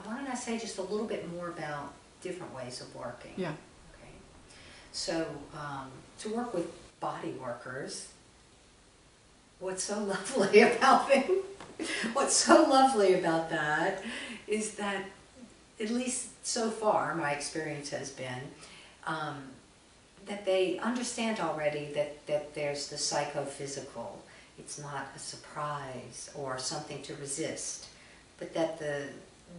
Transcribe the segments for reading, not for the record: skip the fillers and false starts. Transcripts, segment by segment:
why don't I say just a little bit more about different ways of working? Yeah. Okay. So, to work with body workers, what's so lovely about them, what's so lovely about that is that, at least so far, my experience has been that they understand already that there's the psychophysical. It's not a surprise or something to resist, but that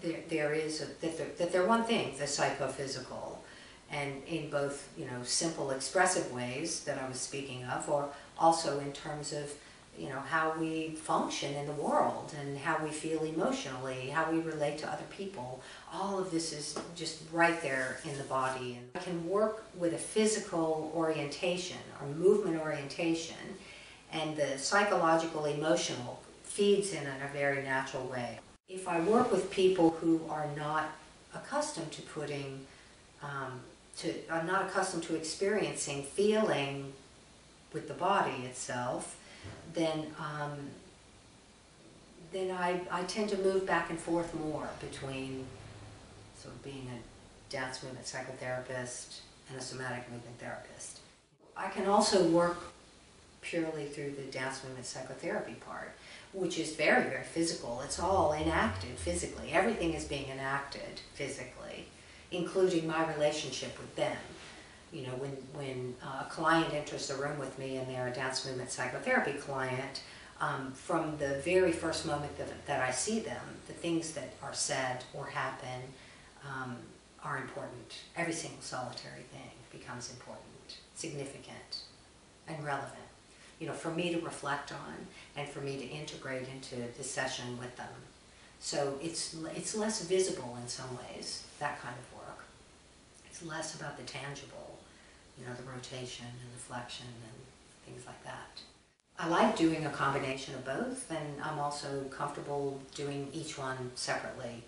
that they're one thing, the psychophysical, and in both, you know, simple expressive ways that I was speaking of, or also in terms of, you know, how we function in the world and how we feel emotionally, how we relate to other people. All of this is just right there in the body. And I can work with a physical orientation or movement orientation, and the psychological emotional feeds in a very natural way. If I work with people who are not accustomed to putting, are not accustomed to experiencing feeling with the body itself, then I tend to move back and forth more between sort of being a dance movement psychotherapist and a somatic movement therapist. I can also work purely through the dance movement psychotherapy part, which is very, very physical. It's all enacted physically. Everything is being enacted physically, including my relationship with them. You know, when a client enters the room with me and they're a dance movement psychotherapy client, from the very first moment that I see them, the things that are said or happen are important. Every single solitary thing becomes important, significant, and relevant, you know, for me to reflect on and for me to integrate into the session with them. So it's less visible in some ways, that kind of work. It's less about the tangible, you know, the rotation and the flexion and things like that. I like doing a combination of both, and I'm also comfortable doing each one separately.